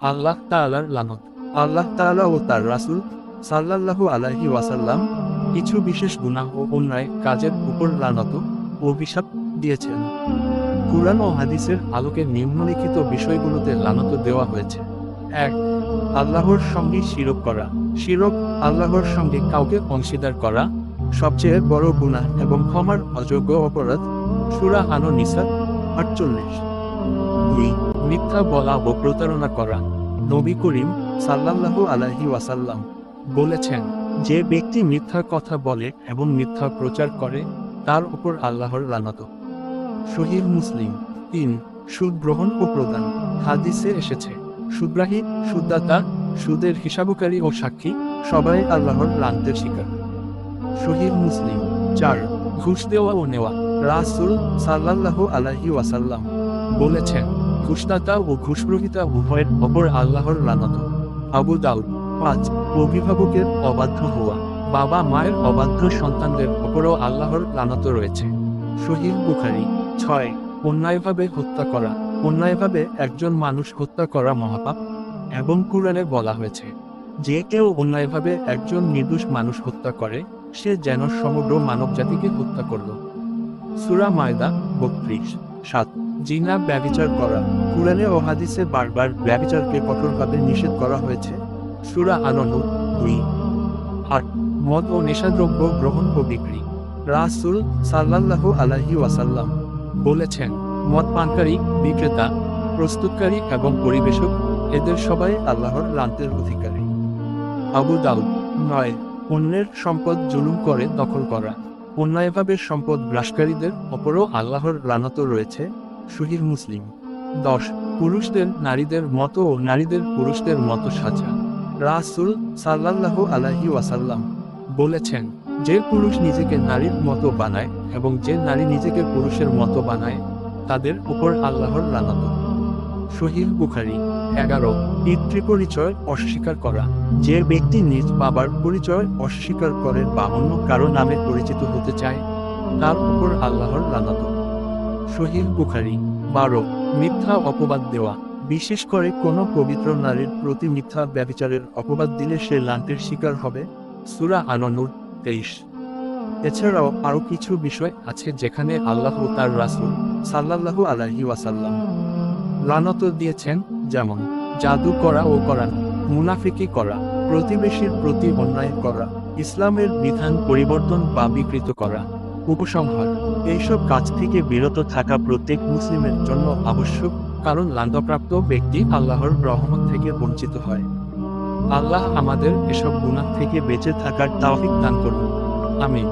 আল্লাহ তাআলার লানত। আল্লাহ তাআলা ও তার রাসূল সাল্লাল্লাহু আলাইহি ওয়াসাল্লাম কিছু বিশেষ গুনাহ ও অন্যায় কাজের উপর লানত ও অভিশাপ দিয়েছেন। কুরআন ও হাদিসের আলোকে নিম্নলিখিত বিষয়গুলোতে লানত দেওয়া হয়েছে। ১. আল্লাহর সঙ্গে শিরক করা। শিরক, আল্লাহর সঙ্গে কাউকে অংশীদার করা, সবচেয়ে বড় গুনাহ এবং ক্ষমার অযোগ্য অপরাধ। সূরা আন-নিসা ৪৮। ২. মিথ্যা বলা ও প্রতারণা করা। নবী করিম সাল্লাল্লাহু আলাইহি ওয়াসাল্লাম বলেছেন, যে ব্যক্তি মিথ্যা কথা বলে এবং মিথ্যা প্রচার করে তার উপর আল্লাহর লানত। সহিহ মুসলিম। ৩. সুদ গ্রহণ ও প্রদান। হাদিসে এসেছে, সুদগ্রাহী, সুদদাতা, সুদের হিসাবকারী ও সাক্ষী সবাই আল্লাহর লানতের শিকার। সহিহ মুসলিম। ৪. ঘুষ দেওয়া ও নেওয়া। রাসূল সাল্লাল্লাহু আলাইহি ওয়াসাল্লাম বলেছেন, ঘুষদাতা ও ঘুষগ্রহীতা উভয়ের ওপর আল্লাহর লানত। আবু দাউদ। ৫. অভিভাবকের অবাধ্য হওয়া। বাবা মায়ের অবাধ্য সন্তানদের ওপরও আল্লাহর লানত রয়েছে। সহিহ বুখারী। ৬. অন্যায়ভাবে হত্যা করা। অন্যায়ভাবে একজন মানুষ হত্যা করা মহাপাপ এবং কুরআনে বলা হয়েছে, যে কেউ অন্যায়ভাবে একজন নির্দোষ মানুষ হত্যা করে সে যেন সমগ্র মানবজাতিকে হত্যা করল। সূরা মায়দা ৩২। ৭. জিনা, ব্যভিচার করা। কুরআনে ও হাদিসে বারবার ব্যভিচারকে কঠোরভাবে নিষেধ করা হয়েছে। সূরা আন-নূর ২। ৮. মদ ও নেশাদ্রব্য গ্রহণ ও বিক্রি। রাসূল সাল্লাল্লাহু আলাইহি ওয়াসাল্লাম বলেছেন, মদ পানকারী, বিক্রেতা, প্রস্তুতকারী এবং পরিবেশক এদের সবাই আল্লাহর লানতের অধিকারী। আবু দাউদ। ৯. অন্যের সম্পদ জুলুম করে দখল করা। অন্যায়ভাবে সম্পদ গ্রাসকারীদের ওপরও আল্লাহর লানত রয়েছে। সহিহ মুসলিম। ১০. পুরুষদের নারীদের মতো ও নারীদের পুরুষদের মতো সাজা। রাসূল সাল্লাল্লাহু আলাইহি ওয়াসাল্লাম বলেছেন, যে পুরুষ নিজেকে নারীর মতো বানায় এবং যে নারী নিজেকে পুরুষের মতো বানায় তাদের উপর আল্লাহর লানত। সহিহ বুখারী। ১১. পিতৃপরিচয় অস্বীকার করা। যে ব্যক্তি নিজ বাবার পরিচয় অস্বীকার করে বা অন্য কারো নামে পরিচিত হতে চায় তার উপর আল্লাহর লানত। সহিহ বুখারী। ১২. মিথ্যা অপবাদ দেওয়া। বিশেষ করে কোনো পবিত্র নারীর প্রতি মিথ্যা ব্যভিচারের অপবাদ দিলে সে লানতের শিকার হবে। সূরা আন-নূর ২৩। এছাড়াও আরও কিছু বিষয় আছে যেখানে আল্লাহ ও তার রাসূল সাল্লাল্লাহু আলাইহি ওয়াসাল্লাম লানত দিয়েছেন, যেমন জাদু করা ও করানো, মুনাফিকি করা, প্রতিবেশীর প্রতি অন্যায় করা, ইসলামের বিধান পরিবর্তন বা বিকৃত করা। উপসংহার: এইসব কাজ থেকে বিরত থাকা প্রত্যেক মুসলিমের জন্য আবশ্যক, কারণ লানতপ্রাপ্ত ব্যক্তি আল্লাহর রহমত থেকে বঞ্চিত হয়। আল্লাহ আমাদের এসব গুনাহ থেকে বেঁচে থাকার তাওফিক দান করুন। আমিন।